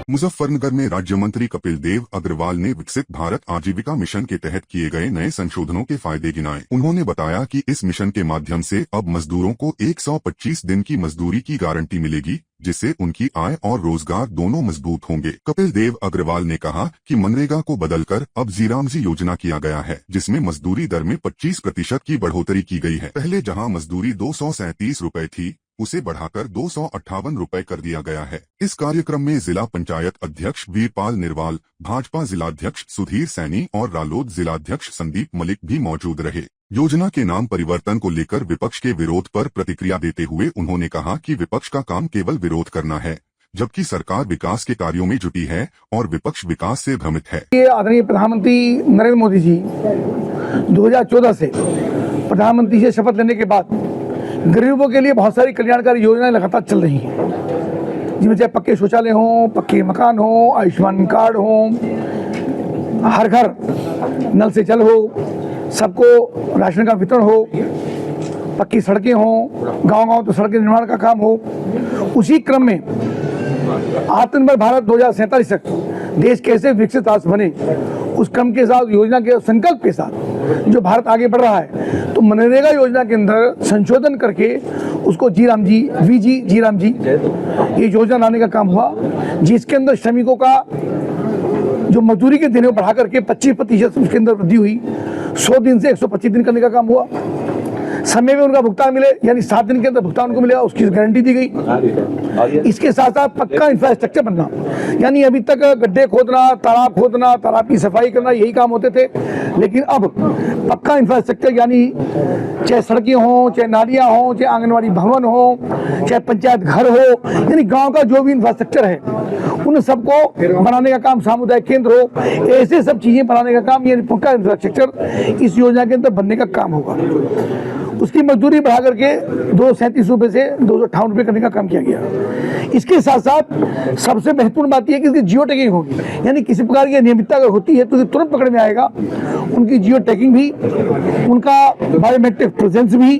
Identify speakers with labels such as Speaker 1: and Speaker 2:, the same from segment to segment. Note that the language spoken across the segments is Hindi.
Speaker 1: मुजफ्फरनगर में राज्य मंत्री कपिल देव अग्रवाल ने विकसित भारत आजीविका मिशन के तहत किए गए नए संशोधनों के फायदे गिनाए। उन्होंने बताया कि इस मिशन के माध्यम से अब मजदूरों को 125 दिन की मजदूरी की गारंटी मिलेगी, जिससे उनकी आय और रोजगार दोनों मजबूत होंगे। कपिल देव अग्रवाल ने कहा कि मनरेगा को बदलकर अब जीरामजी योजना किया गया है, जिसमें मजदूरी दर में 25% की बढ़ोतरी की गई है। पहले जहां मजदूरी 237 रुपए थी, उसे बढ़ाकर 258 रुपए कर दिया गया है। इस कार्यक्रम में जिला पंचायत अध्यक्ष वीरपाल निरवाल, भाजपा जिलाध्यक्ष सुधीर सैनी और रालोद जिलाध्यक्ष संदीप मलिक भी मौजूद रहे। योजना के नाम परिवर्तन को लेकर विपक्ष के विरोध पर प्रतिक्रिया देते हुए उन्होंने कहा कि विपक्ष का काम केवल विरोध करना है, जबकि सरकार विकास के कार्यों में जुटी है और विपक्ष विकास से भ्रमित है।
Speaker 2: आदरणीय प्रधानमंत्री नरेंद्र मोदी जी 2014 से प्रधानमंत्री से शपथ लेने के बाद गरीबों के लिए बहुत सारी कल्याणकारी योजनाएं लगातार चल रही हैं, जिनमें चाहे पक्के शौचालय हों, पक्के मकान हों, आयुष्मान कार्ड हों, हर घर नल से जल हो, सबको राशन का वितरण हो, पक्की सड़कें हों, गांव-गांव तो सड़क निर्माण का काम हो। उसी क्रम में आत्मनिर्भर भारत 2047 तक देश कैसे विकसित राष्ट्र बने, उस क्रम के साथ योजना के संकल्प के साथ जो भारत आगे बढ़ रहा है, तो मनरेगा योजना के अंदर संशोधन करके उसको जी राम जी ये योजना लाने का काम हुआ, जिसके अंदर श्रमिकों का जो मजदूरी के दिन बढ़ा करके 25% उसके अंदर वृद्धि हुई। 100 दिन से 125 दिन करने का काम हुआ। समय में उनका भुगतान मिले, यानी 7 दिन के अंदर भुगतान उनको मिलेगा, उसकी गारंटी दी गई। इसके साथ साथ पक्का इंफ्रास्ट्रक्चर बनना, यानी अभी तक गड्ढे खोदना, तालाब की सफाई करना, यही काम होते थे, लेकिन अब पक्का इंफ्रास्ट्रक्चर, यानी चाहे सड़कें हों, चाहे नालियां हों, चाहे आंगनबाड़ी भवन हो, चाहे पंचायत घर हो, यानी गाँव का जो भी इंफ्रास्ट्रक्चर है उन सबको बनाने का काम, सामुदायिक केंद्र हो, ऐसे सब चीजें बनाने का काम, यानी पक्का इंफ्रास्ट्रक्चर इस योजना के अंदर बनने का काम होगा। उसकी मजदूरी बढ़ा करके 237 रुपए से 258 रुपए करने का काम किया गया। इसके साथ साथ सबसे महत्वपूर्ण बात यह है कि इसकी जियो टैगिंग होगी, यानी किसी प्रकार की अनियमितता अगर होती है तो उसे तुरंत पकड़ में आएगा। उनकी जियो टैगिंग भी, उनका बायोमेट्रिक प्रेजेंस भी,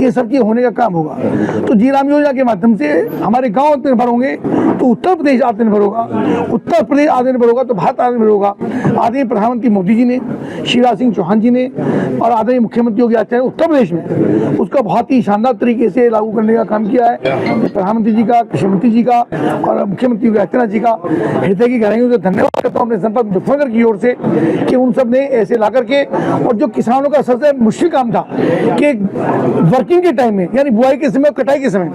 Speaker 2: ये सब चीज होने का काम होगा। तो जी राम योजना के माध्यम से हमारे गाँव आत्मनिर्भर होंगे तो उत्तर प्रदेश आत्मनिर्भर होगा, उत्तर प्रदेश आत्मनिर्भर होगा तो भारत आत्मनिर्भर होगा। आदरणीय प्रधानमंत्री मोदी जी ने, शिवराज सिंह चौहान जी ने और आदरणीय मुख्यमंत्री योगी आदित्यनाथ ने उत्तर प्रदेश में उसका बहुत ही शानदार तरीके से लागू करने का काम किया है। प्रधानमंत्री जी का, कृषि मंत्री जी का और मुख्यमंत्री योगी आदित्यनाथ जी का हृदय की गहराइयों से धन्यवाद करता हूँ अपने जनपद मुजफ्फरनगर की ओर से कि उन सब ने ऐसे ला करके, और जो किसानों का सबसे मुश्किल काम था कि वर्किंग के टाइम में, यानी बुआई के समय और कटाई के समय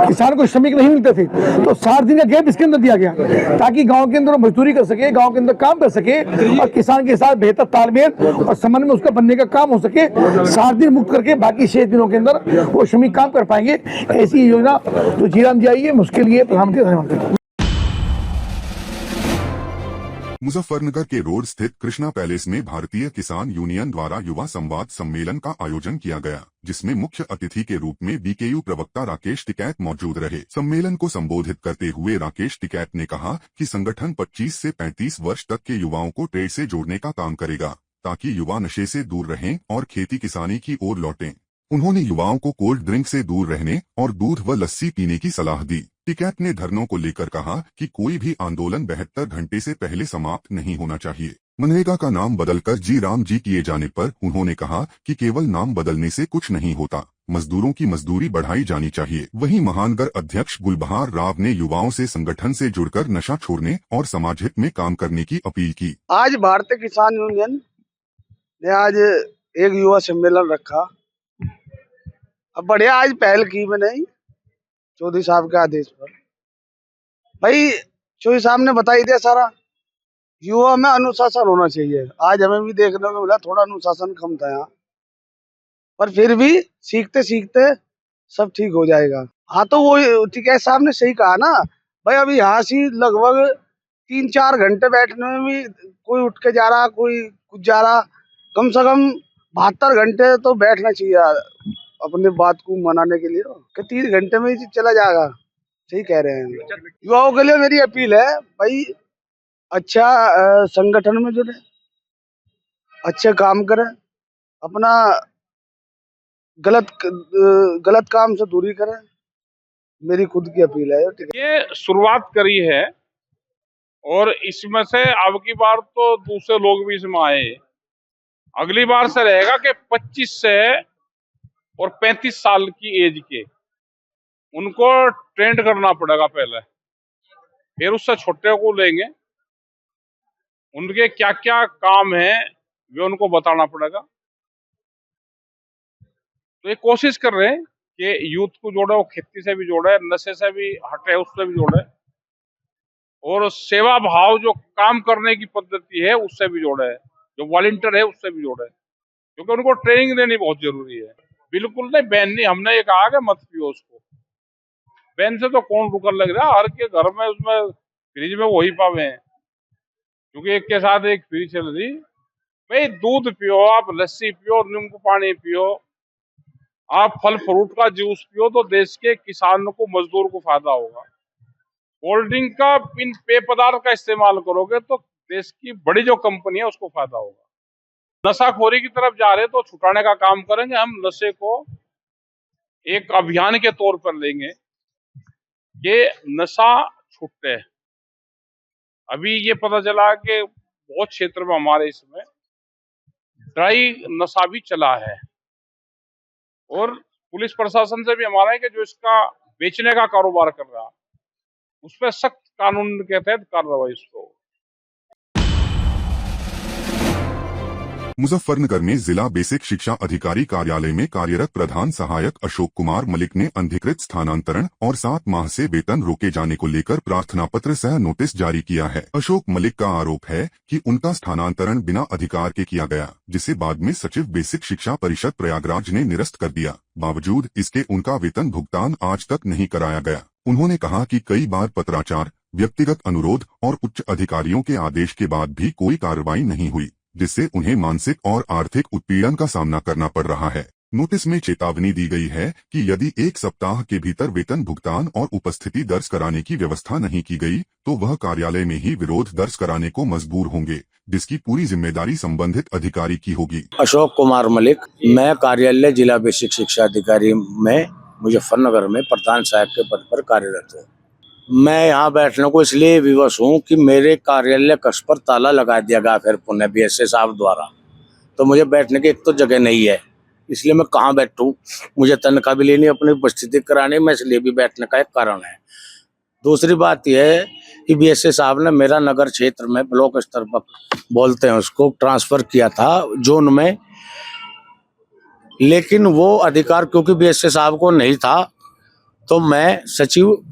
Speaker 2: किसान को श्रमिक नहीं मिलते थे, तो 60 दिन का गैप इसके अंदर दिया गया ताकि गाँव के अंदर मजदूरी कर सके, गाँव के अंदर काम कर सके और किसान के साथ बेहतर तालमेल और समन्वय में उसका बनने का काम हो सके। 60 दिन मुक्त करके बाकी 6 दिनों के अंदर वो श्रमिक काम कर पाएंगे। ऐसी योजना जो जी राम जी आई है, उसके लिए प्रधानमंत्री धन्यवाद।
Speaker 1: मुजफ्फरनगर के रोड स्थित कृष्णा पैलेस में भारतीय किसान यूनियन द्वारा युवा संवाद सम्मेलन का आयोजन किया गया, जिसमें मुख्य अतिथि के रूप में बीकेयू प्रवक्ता राकेश टिकैत मौजूद रहे। सम्मेलन को संबोधित करते हुए राकेश टिकैत ने कहा कि संगठन 25 से 35 वर्ष तक के युवाओं को ट्रेड से जोड़ने का काम करेगा, ताकि युवा नशे से दूर रहें और खेती किसानी की ओर लौटें। उन्होंने युवाओं को कोल्ड ड्रिंक से दूर रहने और दूध व लस्सी पीने की सलाह दी। टिकैत ने धरनों को लेकर कहा कि कोई भी आंदोलन 72 घंटे से पहले समाप्त नहीं होना चाहिए। मनरेगा का नाम बदलकर जी राम जी किए जाने पर उन्होंने कहा कि केवल नाम बदलने से कुछ नहीं होता, मजदूरों की मजदूरी बढ़ाई जानी चाहिए। वहीं महानगर अध्यक्ष गुलबहार राव ने युवाओं से संगठन से जुड़कर नशा छोड़ने और समाज हित में काम करने की अपील की।
Speaker 3: आज भारतीय किसान यूनियन ने आज एक युवा सम्मेलन रखा। अब बढ़िया आज पहल की मैंने चौधरी साहब के आदेश पर। भाई चौधरी साहब ने बता ही दिया सारा, युवा में अनुशासन होना चाहिए। आज हमें भी देखने को मिला थोड़ा अनुशासन कम था यहाँ, पर फिर भी सीखते सीखते सब ठीक हो जाएगा। हाँ तो वो टिकैत साहब ने सही कहा ना भाई, अभी यहाँ से लगभग 3-4 घंटे बैठने में भी कोई उठ के जा रहा, कोई कुछ जा रहा, कम से कम 72 घंटे तो बैठना चाहिए अपने बात को मनाने के लिए। कि 30 घंटे में ही चला जाएगा। सही कह रहे हैं। युवाओं के लिए मेरी अपील है भाई, अच्छा संगठन में जुड़े, अच्छे काम करें, अपना गलत काम से दूरी करें। मेरी खुद की अपील है।
Speaker 4: ये शुरुआत करी है और इसमें से अब की बार तो दूसरे लोग भी इसमें आए। अगली बार से रहेगा कि 25 से और 35 साल की एज के उनको ट्रेंड करना पड़ेगा पहले, फिर उससे छोटे को लेंगे। उनके क्या क्या काम है वे उनको बताना पड़ेगा। तो ये कोशिश कर रहे हैं कि यूथ को जोड़े, वो खेती से भी जोड़े, नशे से भी हटे, उससे भी जोड़े, और सेवा भाव जो काम करने की पद्धति है उससे भी जोड़े, जो वॉलंटियर है उससे भी जोड़े, क्योंकि उनको ट्रेनिंग देनी बहुत जरूरी है। बिल्कुल नहीं बैन नहीं, हमने ये कहा कि मत पियो उसको। बैन से तो कौन रुकने लग रहा है, हर के घर में उसमें फ्रिज में वही पावे हैं, क्योंकि एक के साथ एक फ्री चल रही। भाई दूध पियो, आप लस्सी पियो, नींबू पानी पियो, आप फल फ्रूट का जूस पियो, तो देश के किसान को, मजदूर को फायदा होगा। कोल्ड ड्रिंक का इन पेय पदार्थ का इस्तेमाल करोगे तो देश की बड़ी जो कंपनी है उसको फायदा होगा। नशाखोरी की तरफ जा रहे तो छुटाने का काम करेंगे हम। नशे को एक अभियान के तौर पर लेंगे कि नशा छूटे। अभी ये पता चला कि बहुत क्षेत्र में हमारे इसमें ड्राई नशा भी चला है, और पुलिस प्रशासन से भी हमारा है कि जो इसका बेचने का कारोबार कर रहा है उस पर सख्त कानून के तहत कार्रवाई इसको।
Speaker 1: मुजफ्फरनगर में जिला बेसिक शिक्षा अधिकारी कार्यालय में कार्यरत प्रधान सहायक अशोक कुमार मलिक ने अनधिकृत स्थानांतरण और 7 माह से वेतन रोके जाने को लेकर प्रार्थना पत्र सह नोटिस जारी किया है। अशोक मलिक का आरोप है कि उनका स्थानांतरण बिना अधिकार के किया गया, जिसे बाद में सचिव बेसिक शिक्षा परिषद प्रयागराज ने निरस्त कर दिया। बावजूद इसके उनका वेतन भुगतान आज तक नहीं कराया गया। उन्होंने कहा कि कई बार पत्राचार, व्यक्तिगत अनुरोध और उच्च अधिकारियों के आदेश के बाद भी कोई कार्रवाई नहीं हुई, जिससे उन्हें मानसिक और आर्थिक उत्पीड़न का सामना करना पड़ रहा है। नोटिस में चेतावनी दी गई है कि यदि 1 सप्ताह के भीतर वेतन भुगतान और उपस्थिति दर्ज कराने की व्यवस्था नहीं की गई तो वह कार्यालय में ही विरोध दर्ज कराने को मजबूर होंगे, जिसकी पूरी जिम्मेदारी संबंधित अधिकारी की होगी।
Speaker 5: अशोक कुमार मलिक, मैं कार्यालय जिला बेसिक शिक्षा अधिकारी में मुजफ्फरनगर में प्रधान सहायक के पद पर कार्यरत हूँ। मैं यहाँ बैठने को इसलिए विवश हूँ कि मेरे कार्यालय कक्ष पर ताला लगा दिया गया फिर पुणे बीएसए साहब द्वारा। तो मुझे बैठने की एक तो जगह नहीं है, इसलिए मैं कहाँ बैठूँ। मुझे तनख्वाह भी लेनी, अपनी उपस्थिति करानी, मैं इसलिए भी बैठने का एक कारण है। दूसरी बात यह है कि बीएसए साहब ने मेरा नगर क्षेत्र में ब्लॉक स्तर पर बोलते हैं उसको ट्रांसफर किया था जोन में, लेकिन वो अधिकार क्योंकि बीएसए साहब को नहीं था तो मैं सचिव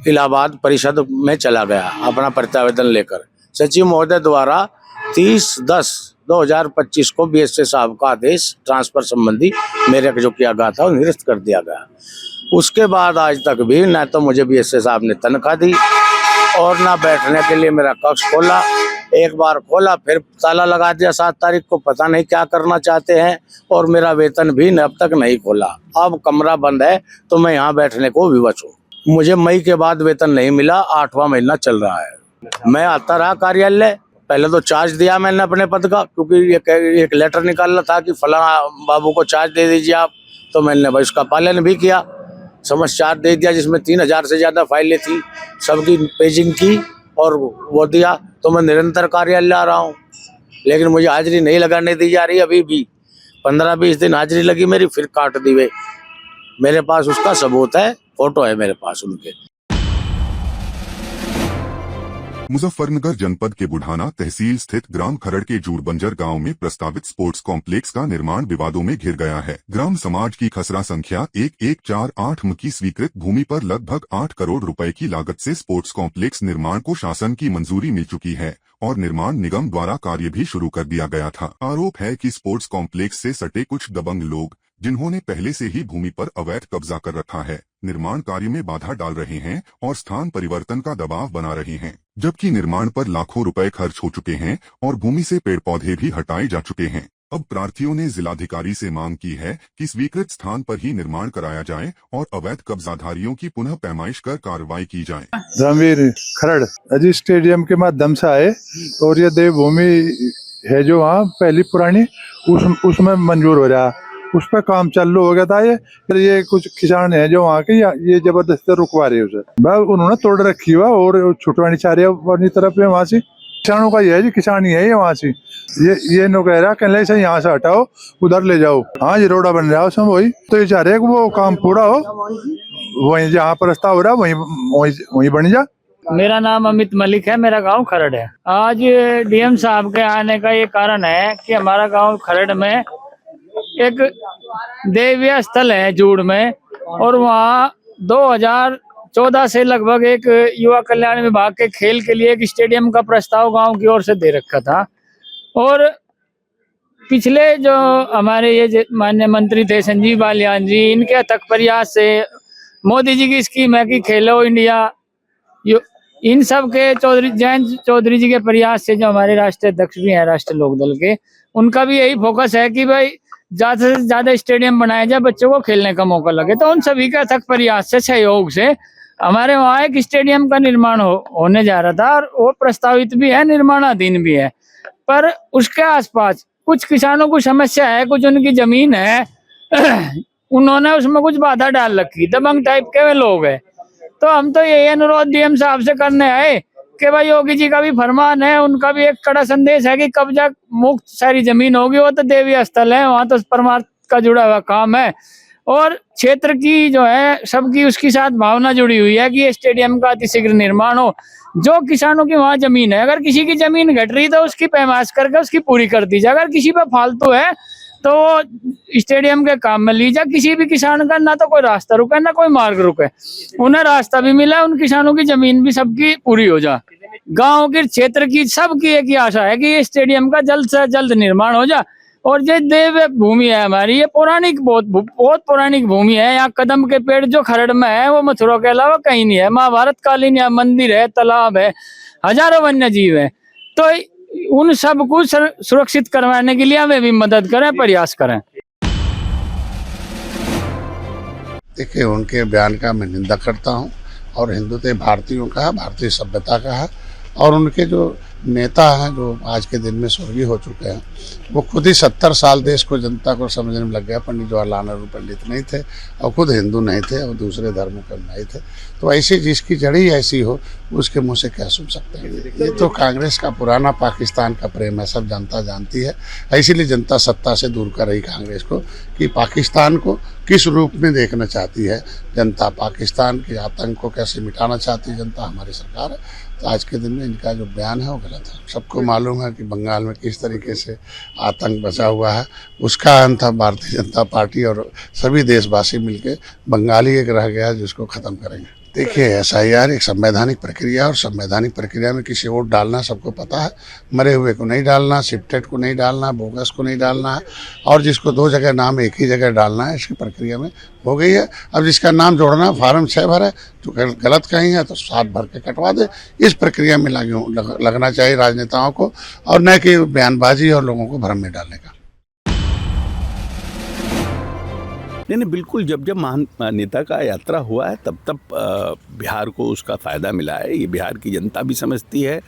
Speaker 5: इलाहाबाद परिषद में चला गया अपना प्रत्यावेदन लेकर। सचिव महोदय द्वारा 30/10/2025 को बीएसए साहब का आदेश ट्रांसफर संबंधी मेरे जो किया गया था वो निरस्त कर दिया गया। उसके बाद आज तक भी न तो मुझे बीएसए साहब ने तनख्वाह दी और ना बैठने के लिए मेरा कक्ष खोला। एक बार खोला फिर ताला लगा दिया 7 तारीख को, पता नहीं क्या करना चाहते हैं, और मेरा वेतन भी अब तक नहीं खोला। अब कमरा बंद है तो मैं यहाँ बैठने को विवश हूँ। मुझे मई के बाद वेतन नहीं मिला, 8वां महीना चल रहा है। मैं आता रहा कार्यालय, पहले तो चार्ज दिया मैंने अपने पद का, क्योंकि एक लेटर निकालना था कि फलाना बाबू को चार्ज दे दीजिए आप, तो मैंने भाई उसका पालन भी किया। समझ चार्ज दे दिया जिसमें 3000 से ज्यादा फाइलें थी, सबकी पेजिंग की और वो दिया। तो मैं निरंतर कार्यालय आ रहा हूँ, लेकिन मुझे हाजिरी नहीं लगाने दी जा रही। अभी भी 15-20 दिन हाजिरी लगी मेरी, फिर काट दी गई। मेरे पास उसका सबूत है, फोटो है मेरे पास उनके।
Speaker 1: मुजफ्फरनगर जनपद के बुढ़ाना तहसील स्थित ग्राम खरड़ के जूड़बंजर गांव में प्रस्तावित स्पोर्ट्स कॉम्प्लेक्स का निर्माण विवादों में घिर गया है। ग्राम समाज की खसरा संख्या 1148 की स्वीकृत भूमि पर लगभग 8 करोड़ रुपए की लागत से स्पोर्ट्स कॉम्प्लेक्स निर्माण को शासन की मंजूरी मिल चुकी है और निर्माण निगम द्वारा कार्य भी शुरू कर दिया गया था। आरोप है कि स्पोर्ट्स कॉम्प्लेक्स से सटे कुछ दबंग लोग, जिन्होंने पहले से ही भूमि पर अवैध कब्जा कर रखा है, निर्माण कार्य में बाधा डाल रहे हैं और स्थान परिवर्तन का दबाव बना रहे हैं, जबकि निर्माण पर लाखों रुपए खर्च हो चुके हैं और भूमि से पेड़ पौधे भी हटाए जा चुके हैं। अब प्रार्थियों ने जिलाधिकारी से मांग की है कि स्वीकृत स्थान पर ही निर्माण कराया जाए और अवैध कब्जाधारियों की पुनः पैमाइश कर कार्रवाई की जाए।
Speaker 6: धर्मवीर खरड़ अजी स्टेडियम के माध्यम से आए और ये देवभूमि है जो वहाँ पहली पुरानी उसमें मंजूर हो रहा। उस पर काम चालू हो गया था। ये फिर ये कुछ किसान है जो वहाँ के ये जबरदस्ती रुकवा रहे उसे, बस उन्होंने तोड़ रखी हुआ और छुटवानी चाह रही है अपनी तरफ में वहाँ से। किसानों का ये है जी, किसान ही है ये वहाँ से। ये नो कह रहा कहने से यहाँ से हटाओ उधर ले जाओ। हाँ जी, रोड़ा बन रहा है उसमें, वही तो ये चाह रहे हैं कि वो काम पूरा हो, वहीं जहाँ पर रास्ता हो रहा है वहीं बन जा।
Speaker 7: मेरा नाम अमित मलिक है, मेरा गांव खरड़ है। आज डीएम साहब के आने का ये कारण है कि हमारा गांव खरड़ में एक देवीय स्थल है जूड़ में, और वहाँ 2014 से लगभग एक युवा कल्याण विभाग के खेल के लिए एक स्टेडियम का प्रस्ताव गांव की ओर से दे रखा था। और पिछले जो हमारे ये माननीय मंत्री थे संजीव बालियान जी, इनके अथक प्रयास से मोदी जी की स्कीम है कि खेलो इंडिया, इन सब के जयंत चौधरी जी के प्रयास से, जो हमारे राष्ट्रीय अध्यक्ष भी हैं राष्ट्रीय लोकदल के, उनका भी यही फोकस है कि भाई ज्यादा से ज्यादा स्टेडियम बनाया जाए, बच्चों को खेलने का मौका लगे। तो उन सभी के अथक प्रयास से, सहयोग से हमारे वहाँ एक स्टेडियम का निर्माण होने जा रहा था, और वो प्रस्तावित भी है, निर्माणाधीन भी है। पर उसके आसपास कुछ किसानों को समस्या है, कुछ उनकी जमीन है उन्होंने उसमें कुछ बाधा डाल रखी, दबंग टाइप के वे लोग हैं। तो हम तो यही अनुरोध डीएम साहब से करने आए कि भाई योगी जी का भी फरमान है, उनका भी एक कड़ा संदेश है कि कब्जा मुक्त सारी जमीन होगी। वो तो देवी स्थल है, वहाँ तो परमार्थ का जुड़ा हुआ काम है, और क्षेत्र की जो है सबकी उसके साथ भावना जुड़ी हुई है कि स्टेडियम का अतिशीघ्र निर्माण हो। जो किसानों की वहाँ जमीन है, अगर किसी की जमीन घट रही तो उसकी पैमाश करके उसकी पूरी कर दी जाए। अगर किसी पे फालतू है तो स्टेडियम के काम में ली जाए। किसी भी किसान का ना तो कोई रास्ता रुके ना कोई मार्ग रुके, उन्हें रास्ता भी मिला, उन किसानों की जमीन भी सबकी पूरी हो जाए। गांव के क्षेत्र की सबकी एक ही आशा है कि ये स्टेडियम का जल्द से जल्द निर्माण हो जाए। और ये देव भूमि है हमारी, ये पौराणिक बहुत पौराणिक भूमि है। यहाँ कदम के पेड़ जो खरड़ में है वो मथुरा के अलावा कहीं नहीं है। महाभारत कालीन यहाँ मंदिर है, तालाब है, हजारों वन्य जीव है। तो उन सब को सुरक्षित करवाने के लिए हमें भी मदद करें, प्रयास करें।
Speaker 8: देखिए, उनके बयान का मैं निंदा करता हूं, और हिंदुत्व भारतीयों का है, भारतीय सभ्यता का है। और उनके जो नेता हैं जो आज के दिन में स्वर्गीय हो चुके हैं, वो खुद ही 70 साल देश को, जनता को समझने में लग गया। पंडित जवाहरलाल नेहरू पंडित नहीं थे, और खुद हिंदू नहीं थे, और दूसरे धर्मों के नहीं थे। तो ऐसी जिसकी जड़ी ऐसी हो, उसके मुंह से क्या सुन सकते हैं? ये तो कांग्रेस का पुराना पाकिस्तान का प्रेम है, सब जनता जानती है। इसीलिए जनता सत्ता से दूर कर रही कांग्रेस को, कि पाकिस्तान को किस रूप में देखना चाहती है जनता, पाकिस्तान के आतंक को कैसे मिटाना चाहती है जनता, हमारी सरकार है। तो आज के दिन में इनका जो बयान है वो गलत है। सबको मालूम है कि बंगाल में किस तरीके से आतंक बचा हुआ है। उसका अंत भारतीय जनता पार्टी और सभी देशवासी मिलकर, बंगाली एक रह गया जिसको ख़त्म करेंगे। देखिए, SIR एक संवैधानिक प्रक्रिया, और संवैधानिक प्रक्रिया में किसी वोट डालना सबको पता है। मरे हुए को नहीं डालना, शिफ्टेड को नहीं डालना, बोगस को नहीं डालना है, और जिसको 2 जगह नाम एक ही जगह डालना है, इसकी प्रक्रिया में हो गई है। अब जिसका नाम जोड़ना, फार्म 6 भरे, जो गलत कहीं है तो 7 भर के कटवा दे। इस प्रक्रिया में लगना चाहिए राजनेताओं को, और न कि बयानबाजी और लोगों को भ्रम में डालने का।
Speaker 9: नहीं, बिल्कुल। जब महान नेता का यात्रा हुआ है तब बिहार को उसका फ़ायदा मिला है। ये बिहार की जनता भी समझती है,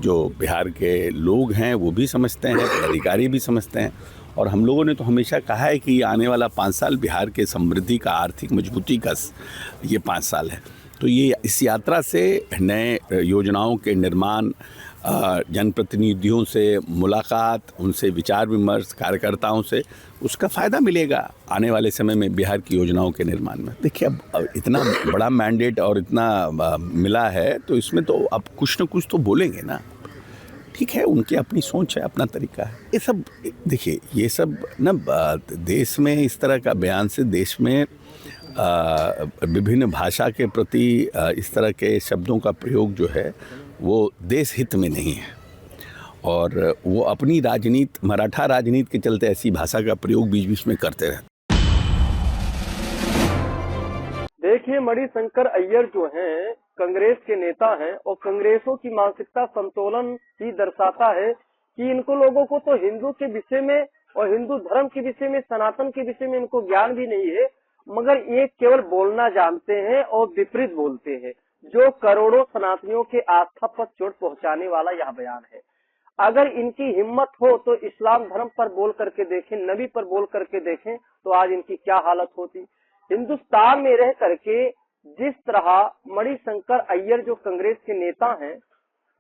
Speaker 9: जो बिहार के लोग हैं वो भी समझते हैं, अधिकारी भी समझते हैं। और हम लोगों ने तो हमेशा कहा है कि आने वाला 5 साल बिहार के समृद्धि का, आर्थिक मजबूती का ये 5 साल है। तो ये इस यात्रा से नए योजनाओं के निर्माण, जनप्रतिनिधियों से मुलाकात, उनसे विचार विमर्श, कार्यकर्ताओं से, उसका फ़ायदा मिलेगा आने वाले समय में बिहार की योजनाओं के निर्माण में। देखिए, अब इतना बड़ा मैंडेट और इतना मिला है, तो इसमें तो अब कुछ न कुछ तो बोलेंगे ना। ठीक है, उनकी अपनी सोच है, अपना तरीका है। ये सब देखिए, ये सब ना देश में इस तरह का बयान से देश में विभिन्न भाषा के प्रति इस तरह के शब्दों का प्रयोग जो है वो देश हित में नहीं है। और वो अपनी राजनीति, मराठा राजनीति के चलते ऐसी भाषा का प्रयोग बीच बीच में करते रहते।
Speaker 10: देखिए, मणिशंकर अय्यर जो हैं कांग्रेस के नेता हैं, और कांग्रेसों की मानसिकता संतुलन ही दर्शाता है कि इनको लोगों को तो हिंदू के विषय में और हिंदू धर्म के विषय में, सनातन के विषय में इनको ज्ञान भी नहीं है, मगर ये केवल बोलना जानते हैं और विपरीत बोलते हैं, जो करोड़ों सनातनियों के आस्था पर चोट पहुंचाने वाला यह बयान है। अगर इनकी हिम्मत हो तो इस्लाम धर्म पर बोल करके देखें, नबी पर बोल करके देखें, तो आज इनकी क्या हालत होती। हिंदुस्तान में रह करके जिस तरह मणिशंकर अय्यर जो कांग्रेस के नेता हैं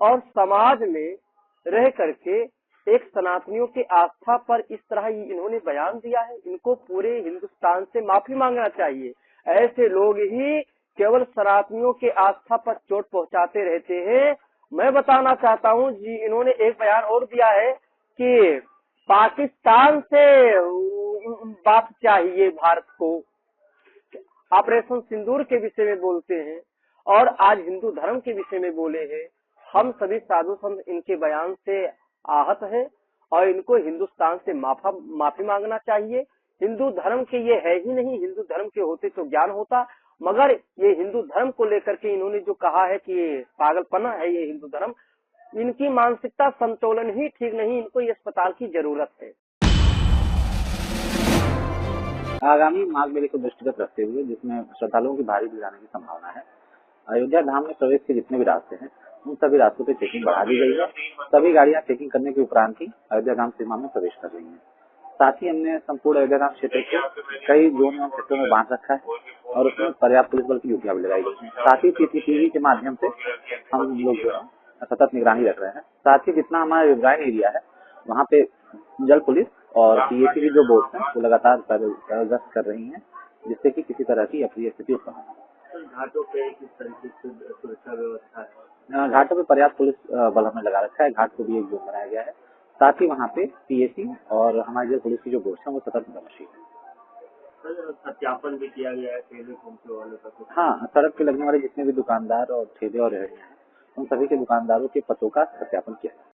Speaker 10: और समाज में रह करके एक सनातनियों की आस्था पर इस तरह इन्होंने बयान दिया है, इनको पूरे हिंदुस्तान से माफी मांगना चाहिए। ऐसे लोग ही केवल सनातनियों के आस्था पर चोट पहुंचाते रहते हैं। मैं बताना चाहता हूं जी, इन्होंने एक बयान और दिया है कि पाकिस्तान से बात चाहिए भारत को, ऑपरेशन सिंदूर के विषय में बोलते हैं और आज हिंदू धर्म के विषय में बोले हैं। हम सभी साधु संत इनके बयान से आहत हैं और इनको हिंदुस्तान से माफी मांगना चाहिए। हिंदू धर्म के ये है ही नहीं, हिंदू धर्म के होते तो ज्ञान होता, मगर ये हिंदू धर्म को लेकर के इन्होंने जो कहा है कि ये पागलपना है, ये हिंदू धर्म, इनकी मानसिकता संतुलन ही ठीक नहीं, इनको ये अस्पताल की जरूरत है।
Speaker 11: आगामी माघ मेले को दृष्टिगत रखते हुए, जिसमें श्रद्धालुओं की भारी भीड़ आने की संभावना है, अयोध्या धाम में प्रवेश के जितने भी रास्ते हैं उन सभी रास्तों पे चेकिंग बढ़ा दी गई है। सभी गाड़ियां चेकिंग करने के उपरांत ही अयोध्या धाम सीमा में प्रवेश कर रही हैं। साथ ही हमने संपूर्ण अयोध्या धाम क्षेत्र को कई जोन एवं क्षेत्रों में बांध रखा है और उसमें पर्याप्त पुलिस बल की ड्यूटियां भी लगाई गई हैं। साथ ही सीसीटीवी के माध्यम से हम लोग सतत निगरानी रख रहे हैं। साथ ही जितना हमारा रिवराइन एरिया है वहाँ पे जल पुलिस और पीएसी की जो बोट्स हैं वो लगातार गश्त कर रही हैं, जिससे कि किसी तरह की अप्रिय स्थिति उत्पन्न हो।
Speaker 10: घाटों पे किस तरीके से सुरक्षा व्यवस्था है?
Speaker 11: घाटों पे पर्याप्त पुलिस बल हमने लगा रखा है। घाट को भी एक जोन बनाया गया है। साथ ही वहाँ पे पीएसी और हमारी जल पुलिस की जो बोट्स हैं वो सतत तलाशी है।
Speaker 10: सत्यापन भी किया गया है ठेले पहुंचे वाले का?
Speaker 11: हाँ, सड़क पे लगने वाले जितने भी दुकानदार और ठेले और रेहड़ियां हैं उन सभी के दुकानदारों के पतों का सत्यापन किया है।